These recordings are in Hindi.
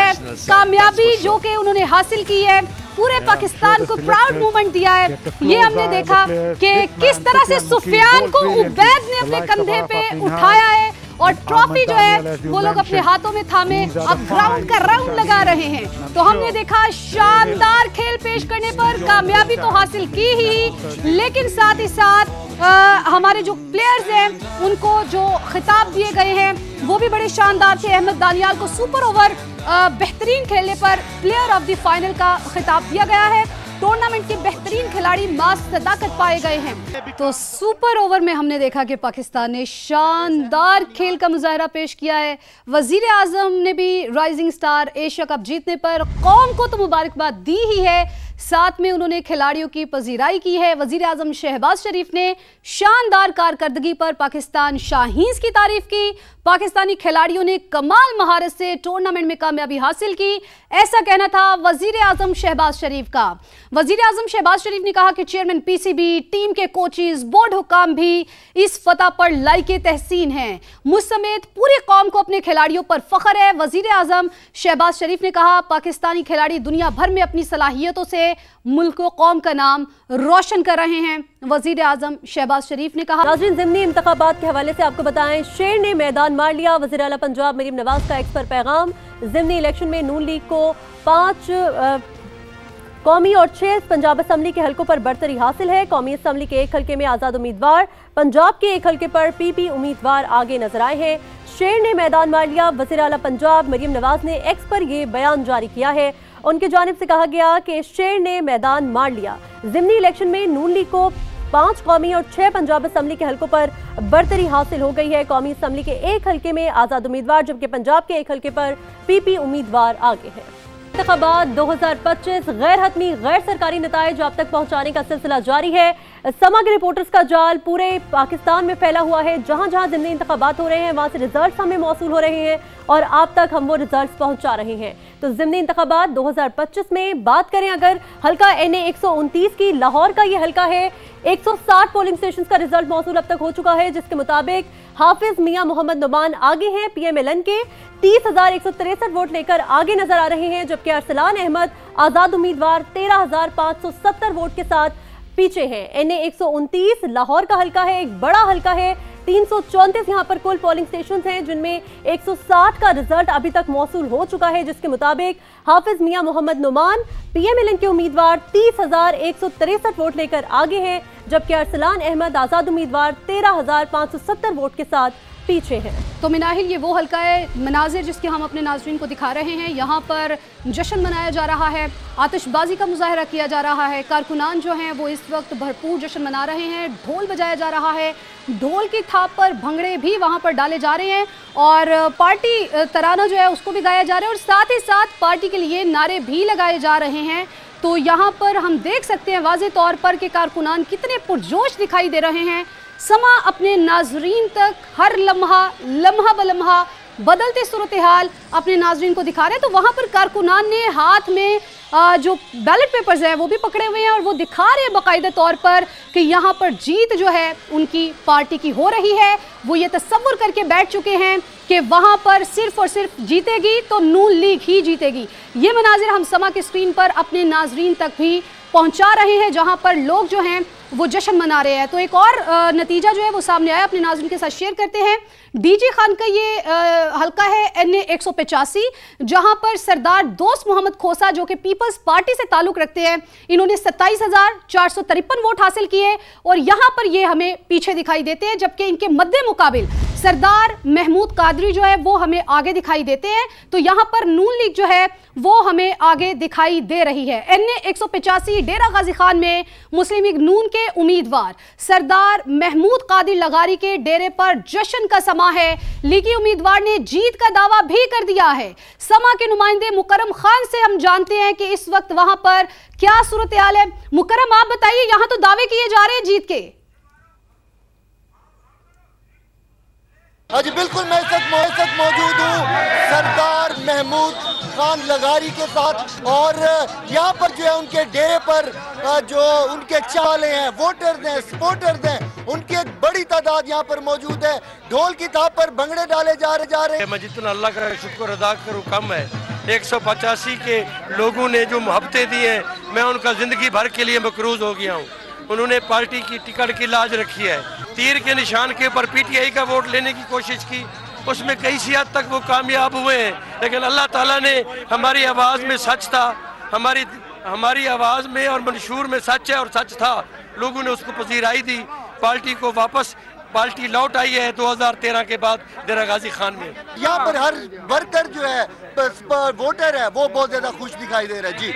है, कामयाबी जो कि उन्होंने हासिल की है, पूरे पाकिस्तान को प्राउड मूवमेंट दिया है। ये हमने देखा कि किस तरह से सुफियान को उबैद ने अपने कंधे पे उठाया है और ट्रॉफी जो है वो लोग अपने हाथों में थामे अब ग्राउंड का राउंड लगा रहे हैं। तो हमने देखा शानदार खेल पेश करने पर कामयाबी तो हासिल की ही, लेकिन साथ ही साथ हमारे जो प्लेयर्स हैं उनको जो खिताब दिए गए हैं वो भी बड़े शानदार थे। अहमद दानियाल को सुपर ओवर बेहतरीन खेलने पर प्लेयर ऑफ द फाइनल का खिताब दिया गया है। टूर्नामेंट के बेहतरीन खिलाड़ी मास सदाकत पाए गए हैं। तो सुपर ओवर में हमने देखा कि पाकिस्तान ने शानदार खेल का मुजाहरा पेश किया है। वजीर आजम ने भी राइजिंग स्टार एशिया कप जीतने पर कौम को तो मुबारकबाद दी ही है, साथ में उन्होंने खिलाड़ियों की पजीराई की है। वजीर आजम शहबाज शरीफ ने शानदार कारकर्दगी पर पाकिस्तान शाहीन्स की तारीफ की। पाकिस्तानी खिलाड़ियों ने कमाल महारत से टूर्नामेंट में कामयाबी हासिल की, ऐसा कहना था वजीर आजम शहबाज शरीफ का। वजीर आजम शहबाज शरीफ ने कहा कि चेयरमैन पीसीबी, टीम के कोचेस, बोर्ड हुकाम भी इस फतह पर लायके तहसीन हैं। मुझ समेत पूरी कौम को अपने खिलाड़ियों पर फख्र है। वजीर आजम शहबाज शरीफ ने कहा पाकिस्तानी खिलाड़ी दुनिया भर में अपनी सलाहियतों से मुल्क व कौम का नाम रोशन कर रहे हैं, वजीर आजम शहबाज शरीफ ने कहा। नाज़रीन, ज़िमनी इंतखाबात के हवाले से आपको बताएं, शेर ने मैदान मार लिया। वज़ीर आला पंजाब मरीम नवाज का एक्स पर पैगाम। ज़िमनी इलेक्शन में नून लीग को 5 कौमी और 6 पंजाब असम्बली के हलकों पर बरतरी हासिल है। कौमी असम्बली के एक हलके में आज़ाद उम्मीदवार, पंजाब के एक हलके पर पीपी उम्मीदवार आगे नजर आए हैं। शेर ने मैदान मार लिया। वज़ीर आला पंजाब मरीम नवाज ने एक्स पर यह बयान जारी किया है। उनकी जानिब से कहा गया कि शेर ने मैदान मार लिया। ज़िमनी इलेक्शन में नून लीग को 5 कौमी और 6 पंजाब असम्बली के हलकों पर बरतरी हासिल हो गई है। कौमी असम्बली के एक हलके में आज़ाद उम्मीदवार, जबकि पंजाब के एक हलके पर पीपी उम्मीदवार आगे है। इंतखाबात 2025 गैर हतमी गैर सरकारी नताइज आप तक पहुंचाने का सिलसिला जारी है। समा के रिपोर्टर्स का जाल पूरे पाकिस्तान में फैला हुआ है। जहां जहां ज़िमनी इंतखाबात हो रहे हैं वहां से रिजल्ट्स हमें मौसूल हो रहे हैं और आप तक हम वो रिजल्ट्स पहुंचा रहे हैं। तो ज़िमनी इंतखाबात 2025 में बात करें अगर हल्का NA 129 की, लाहौर का ये हल्का है। 160 पोलिंग स्टेशन का रिजल्ट मौसूल अब तक हो चुका है, जिसके मुताबिक हाफिज मियां मोहम्मद नुमान आगे हैं। PMLN के 30,163 वोट लेकर आगे नजर आ रहे हैं, जबकि अरसलान अहमद आजाद उम्मीदवार 13,570 वोट के साथ पीछे हैं। NA 129 लाहौर का हल्का है, एक बड़ा हल्का है। 334 यहाँ पर कुल पोलिंग स्टेशन हैं, जिनमें 160 का रिजल्ट अभी तक मौसूल हो चुका है, जिसके मुताबिक हाफिज मियां मोहम्मद नुमान PMLN के उम्मीदवार 30,163 वोट लेकर आगे हैं, जबकि अरसलान अहमद आजाद उम्मीदवार 13,570 वोट के साथ पीछे हैं। तो मिनाहिल, ये वो हल्का है मनाजिर जिसके हम अपने नाज़रीन को दिखा रहे हैं। यहाँ पर जश्न मनाया जा रहा है, आतिशबाजी का मुजाहरा किया जा रहा है। कारकुनान जो हैं वो इस वक्त भरपूर जश्न मना रहे हैं, ढोल बजाया जा रहा है, ढोल की थाप पर भंगड़े भी वहाँ पर डाले जा रहे हैं और पार्टी तराना जो है उसको भी गाया जा रहा है और साथ ही साथ पार्टी के लिए नारे भी लगाए जा रहे हैं। तो यहाँ पर हम देख सकते हैं वाज़े तौर पर कि कारकुनान कितने पुरजोश दिखाई दे रहे हैं। समा अपने नाजरीन तक हर लम्हा ब लम्हा बदलते सूरत हाल अपने नाजरीन को दिखा रहे हैं। तो वहाँ पर कारकुनान ने हाथ में जो बैलेट पेपर्स है वो भी पकड़े हुए हैं और वो दिखा रहे हैं बाकायदा तौर पर कि यहाँ पर जीत जो है उनकी पार्टी की हो रही है। वो ये तसव्वुर करके बैठ चुके हैं कि वहाँ पर सिर्फ और सिर्फ जीतेगी तो नून लीग ही जीतेगी। ये मनाजिर हम समा के स्क्रीन पर अपने नाजरीन तक भी पहुँचा रहे हैं, जहाँ पर लोग जो हैं वो जश्न मना रहे हैं। तो एक और नतीजा जो है वो सामने आया, अपने नाज़रीन के साथ शेयर करते हैं। डीजी खान का ये हल्का है NA 185, जहां पर सरदार दोस्त मोहम्मद खोसा जो कि पीपल्स पार्टी से ताल्लुक रखते हैं, इन्होंने 27,453 वोट हासिल किए और यहां पर ये हमें पीछे दिखाई देते हैं, जबकि इनके मद्दे मुकाबिल सरदार महमूद कादरी जो है वो हमें आगे दिखाई देते हैं। तो यहां पर नून लीग जो है वो हमें आगे दिखाई दे रही है। NA 185 डेरा गाजी खान में मुस्लिम लीग नून के उम्मीदवार सरदार महमूद कादिर लगारी के डेरे पर जश्न का समा है। लीगी उम्मीदवार ने जीत का दावा भी कर दिया है। समा के नुमाइंदे मुकरम खान से हम जानते हैं कि इस वक्त वहां पर क्या सूरत हाल है। मुकरम, आप बताइए, यहां तो दावे किए जा रहे हैं जीत के। हाँ जी बिल्कुल, मैं इस मौजूद हूँ सरदार महमूद खान लगारी के साथ और यहाँ पर जो है उनके डेरे पर जो उनके चाले हैं, वोटर्स हैं, सपोर्टर्स हैं, उनकी एक बड़ी तादाद यहाँ पर मौजूद है। ढोल की थाप पर भंगड़े डाले जा रहे हैं। मैं जितना अल्लाह का शुक्र अदा करूँ कम है। 185 के लोगों ने जो मोहब्बतें दी हैं, मैं उनका ज़िंदगी भर के लिए मकरूज हो गया हूँ। उन्होंने पार्टी की टिकट की लाज रखी है। तीर के निशान के ऊपर पीटीआई का वोट लेने की कोशिश की, उसमें कई सी हद तक वो कामयाब हुए हैं, लेकिन अल्लाह ताला ने हमारी आवाज़ में सच था, हमारी आवाज़ में और मंशूर में सच है और सच था, लोगों ने उसको पजीराई दी। पार्टी को वापस पार्टी लौट आई है 2013 के बाद डेरा गाजी खान में। यहाँ पर हर वर्कर जो है वोटर है वो बहुत ज्यादा खुश दिखाई दे रहा है। जी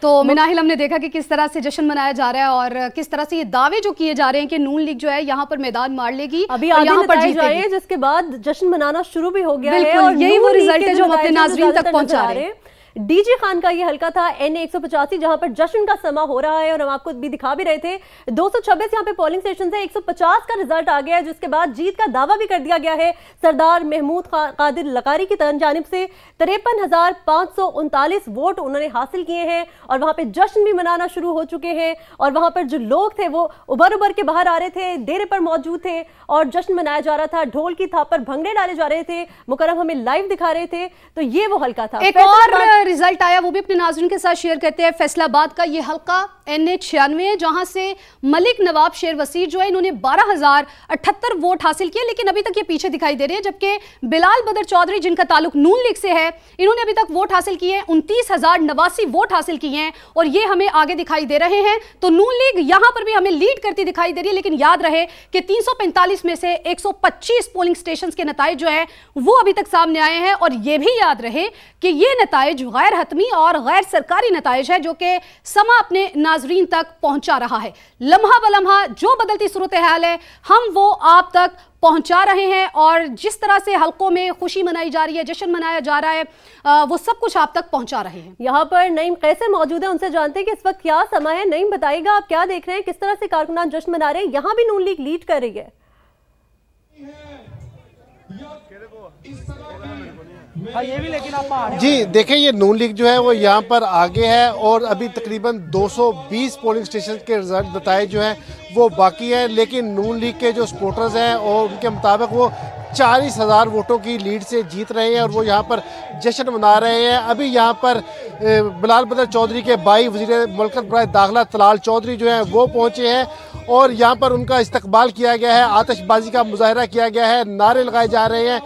तो मिनाहिल, हमने देखा कि किस तरह से जश्न मनाया जा रहा है और किस तरह से ये दावे जो किए जा रहे हैं कि नून लीग जो है यहाँ पर मैदान मार लेगी, अभी आगे नतीजे जाए जिसके बाद जश्न मनाना शुरू भी हो गया है और यही वो रिजल्ट है जो हम अपने नाज़रीन तक पहुंचा रहे हैं। डीजे खान का ये हल्का था NA 185 जहां पर जश्न का समा हो रहा है और हम आपको भी दिखा भी रहे थे। 226 यहाँ पे पोलिंग स्टेशन है, 150 का रिजल्ट आ गया है, जिसके बाद जीत का दावा भी कर दिया गया है सरदार महमूद कादिर लकारी की जानिब से। 53,539 वोट उन्होंने हासिल किए हैं और वहां पे जश्न भी मनाना शुरू हो चुके हैं और वहां पर जो लोग थे वो उबर के बाहर आ रहे थे, डेरे पर मौजूद थे और जश्न मनाया जा रहा था। ढोल की थाप पर भंगड़े डाले जा रहे थे, मुकर्रम हमें लाइव दिखा रहे थे। तो ये वो हल्का था। एक और रिजल्ट आया, वो भी अपने नाज़रीन के साथ शेयर करते हैं। फैसलाबाद का ये हल्का NA 96 जहां से मलिक नवाब शेर वसीर जो है इन्होंने 12,078 वोट हासिल किए, लेकिन अभी तक ये पीछे दिखाई दे रहे हैं, जबकि बिलाल बदर चौधरी जिनका ताल्लुक नून लीग से है, इन्होंने अभी तक वोट हासिल किए 29,089 वोट हासिल किए हैं और ये हमें आगे दिखाई दे रहे हैं। तो नून लीग यहां पर भी हमें लीड करती दिखाई दे रही है, लेकिन याद रहे कि 345 में से 125 पोलिंग स्टेशन के नताइज जो है वो अभी तक सामने आए हैं और यह भी याद रहे कि ये नताइज गैर हतमी और गैर सरकारी नताइज है जो कि समा अपने नाजरीन तक पहुंचा रहा है। लम्हा बलम्हा जो बदलती सूरत हाल है हम वो आप तक पहुंचा रहे हैं और जिस तरह से हल्कों में खुशी मनाई जा रही है, जश्न मनाया जा रहा है, वो सब कुछ आप तक पहुंचा रहे हैं। यहाँ पर नईम कैसे मौजूद है, उनसे जानते हैं कि इस वक्त क्या समय है। नईम बताइएगा, आप क्या देख रहे हैं, किस तरह से कारकुनान जश्न मना रहे हैं? यहाँ भी नून लीग लीड कर रही है। जी देखें, ये नून लीग जो है वो यहाँ पर आगे है और अभी तकरीबन 220 पोलिंग स्टेशन के रिजल्ट बताए जो हैं वो बाकी है, लेकिन नून लीग के जो सपोर्टर्स हैं और उनके मुताबिक वो 40,000 वोटों की लीड से जीत रहे हैं और वो यहाँ पर जश्न मना रहे हैं। अभी यहाँ पर बिलाल बदर चौधरी के भाई वज़ीर मुल्कत बराए दाखिला तलाल चौधरी जो हैं वो पहुँचे हैं और यहाँ पर उनका इस्तकबाल किया गया है, आतिशबाजी का मुजाहरा किया गया है, नारे लगाए जा रहे हैं,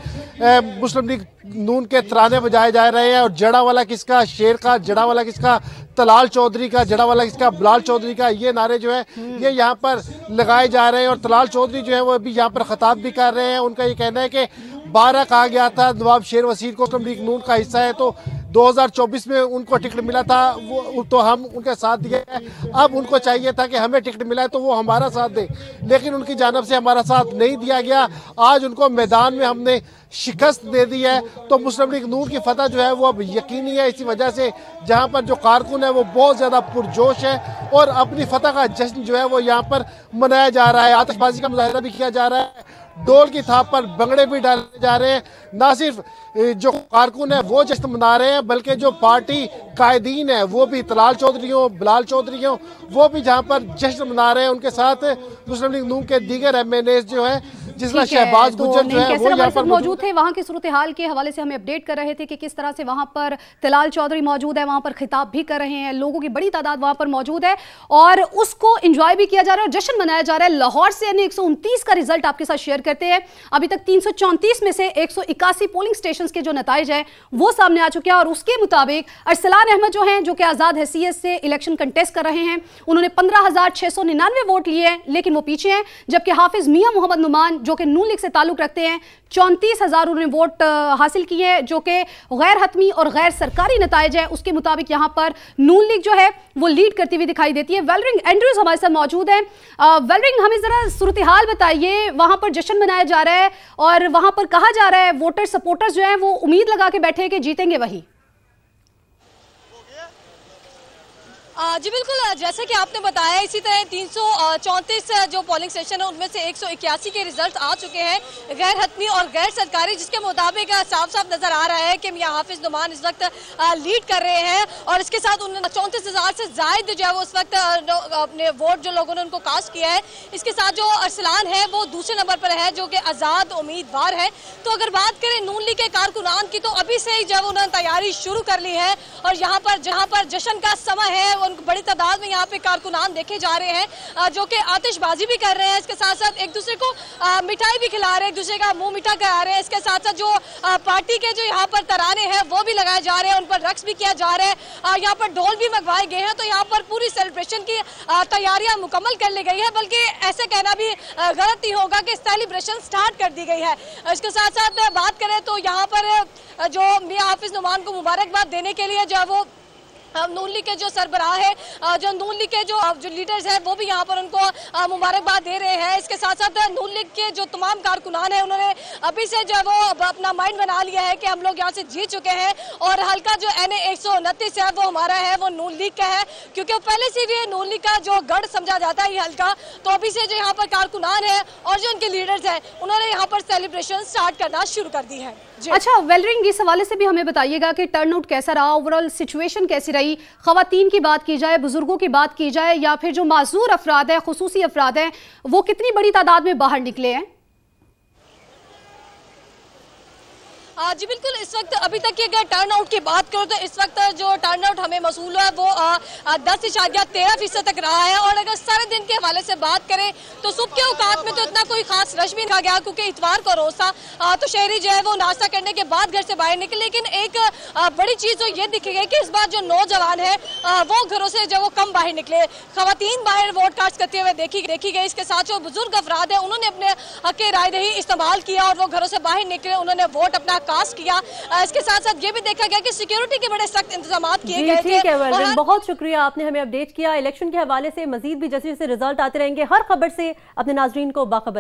मुस्लिम लीग नून के तराने बजाए जा रहे हैं और जड़ा वाला किसका, शेर का जड़ा वाला किसका, तलाल चौधरी का जड़ा वाला किसका, बिलाल चौधरी का, ये नारे जो है ये यहाँ पर लगाए जा रहे हैं। और तलाल चौधरी जो है वो अभी यहाँ पर खिताब भी कर रहे हैं। उनका ये कहना है कि 12 कहा गया था नवाब शेर वसीर को मुस्लिम लीग नून का हिस्सा है, तो 2024 में उनको टिकट मिला था, वो तो हम उनके साथ दिए हैं। अब उनको चाहिए था कि हमें टिकट मिला है तो वो हमारा साथ दे, लेकिन उनकी जानब से हमारा साथ नहीं दिया गया। आज उनको मैदान में हमने शिकस्त दे दी है, तो मुस्लिम लीग नून की फतह जो है वो अब यकीनी है। इसी वजह से जहाँ पर जो कारकुन है वो बहुत ज़्यादा पुरजोश है और अपनी फतह का जश्न जो है वो यहाँ पर मनाया जा रहा है। आतिशबाजी का मुजाहरा भी किया जा रहा है, डोल की थाप पर भंगड़े भी डाले जा रहे हैं। ना सिर्फ जो कारकुन है वो जश्न मना रहे हैं, बल्कि जो पार्टी कायदीन है वो भी तलाल चौधरी हो, बिलाल चौधरी हो, वो भी जहाँ पर जश्न मना रहे हैं। उनके साथ मुस्लिम लीग नून के दीगर MNAs जो हैं, जिसमें शहबाज गुज्जर जो है वो यहाँ पर मौजूद थे। वहाँ की सूरत हाल के हवाले से हमें अपडेट कर रहे थे कि किस तरह से वहाँ पर तलाल चौधरी मौजूद है, वहाँ पर खिताब भी कर रहे हैं, लोगों की बड़ी तादाद वहाँ पर मौजूद है और उसको इंजॉय भी किया जा रहा है, जश्न मनाया जा रहा है। लाहौर से 129 का रिजल्ट आपके साथ शेयर करते हैं। अभी तक 334 में से 181 पोलिंग स्टेशन के जो नताइज है वो सामने आ चुके हैं और उसके मुताबिक अरसलान अहमद जो हैं, जो कि आजाद हैसियत से इलेक्शन कंटेस्ट कर रहे हैं, उन्होंने 15,699 वोट लिए हैं, लेकिन वो पीछे हैं। जबकि हाफिज मियां मोहम्मद नुमान जो कि नून लीग से ताल्लुक रखते हैं, 34,000 उन्होंने वोट हासिल किए हैं, जो कि गैर हतमी और गैर सरकारी नताइज है। उसके मुताबिक यहाँ पर नून लीग जो है वो लीड करती हुई दिखाई देती है। वेलरिंग एंड्रूज हमारे साथ मौजूद है। वेलरिंग, हमें जरा सूरत हाल बताइए, वहां पर जश्न मनाया जा रहा है और वहां पर कहा जा रहा है वोटर सपोर्टर्स जो हैं वो उम्मीद लगा के बैठे हैं कि जीतेंगे वही। जी बिल्कुल, जैसे कि आपने बताया इसी तरह 334 जो पोलिंग स्टेशन है उनमें से 181 के रिजल्ट आ चुके हैं गैर हतमी और गैर सरकारी, जिसके मुताबिक साफ साफ नजर आ रहा है कि मियां हाफिज नुमान इस वक्त लीड कर रहे हैं और इसके साथ 34,000 से जायद जो है वो इस वक्त अपने वोट जो लोगों ने उनको कास्ट किया है। इसके साथ जो अरसलान है वो दूसरे नंबर पर है जो कि आजाद उम्मीदवार है। तो अगर बात करें नून लीग के कारकुनान की तो अभी से ही जब उन्होंने तैयारी शुरू कर ली है और जहाँ पर जश्न का समय है बड़ी तादाद में यहाँ पे कारकुनान देखे जा रहे हैं जो कि आतिशबाजी भी कर रहे हैं। इसके साथ साथ एक दूसरे को मिठाई भी खिला रहे हैं, एक दूसरे का मुंह मीठा करा रहे हैं। इसके साथ साथ जो पार्टी के जो यहाँ पर तराने हैं वो भी लगाए जा रहे हैं, उन पर रक्स भी किया जा रहा है, यहाँ पर ढोल भी मंगवाए गए हैं। तो यहाँ पर पूरी सेलिब्रेशन की तैयारियां मुकम्मल कर ली गई है, बल्कि ऐसे कहना भी गलत नहीं होगा कि सेलिब्रेशन स्टार्ट कर दी गई है। इसके साथ साथ बात करें तो यहाँ पर जो मियां हाफिज नुमान को मुबारकबाद देने के लिए जो है वो नून लीग के जो सरबराह है, जो नून लीग के जो लीडर्स हैं वो भी यहाँ पर उनको मुबारकबाद दे रहे हैं। इसके साथ साथ नून लीग के जो तमाम कारकुनान हैं उन्होंने अभी से जो है वो अपना माइंड बना लिया है कि हम लोग यहाँ से जीत चुके हैं और हल्का जो NA 129 है वो हमारा है, वो नून लीग का है, क्योंकि पहले से भी नून लीग का जो गढ़ समझा जाता है ये हल्का। तो अभी से जो यहाँ पर कारकुनान है और जो उनके लीडर्स हैं उन्होंने यहाँ पर सेलिब्रेशन स्टार्ट करना शुरू कर दी है। अच्छा वेलरिंग, इस हवाले से भी हमें बताइएगा कि टर्नआउट कैसा रहा, ओवरऑल सिचुएशन कैसी रही, खवातीन की बात की जाए, बुजुर्गों की बात की जाए या फिर जो माजूर अफराद हैं, खुसूसी अफराद हैं, वो कितनी बड़ी तादाद में बाहर निकले हैं? जी बिल्कुल, इस वक्त अभी तक की अगर टर्नआउट की बात करो तो इस वक्त जो टर्नआउट हमें मसूल है वो 10.13% तक रहा है। और अगर सारे दिन के हवाले से बात करें तो सुबह के औकात में तो इतना कोई खास रश भी नहीं गया, क्योंकि इतवार को रोज था तो शहरी जो है वो नाश्ता करने के बाद घर से बाहर निकले। लेकिन एक बड़ी चीज तो ये दिखी गई कि इस बार जो नौजवान है वो घरों से जो वो कम बाहर निकले, खवातीन बाहर वोट कास्ट करते हुए देखी गई। इसके साथ जो बुजुर्ग अफराद है उन्होंने अपने हक के रायदही इस्तेमाल किया और वो घरों से बाहर निकले, उन्होंने वोट अपना कास्ट किया। इसके साथ साथ ये भी देखा गया कि सिक्योरिटी के बड़े सख्त इंतजाम किए गए थे। ठीक है, बहुत शुक्रिया, आपने हमें अपडेट किया। इलेक्शन के हवाले से मजीद भी जैसे जैसे रिजल्ट आते रहेंगे हर खबर से अपने नाजरीन को बाखबर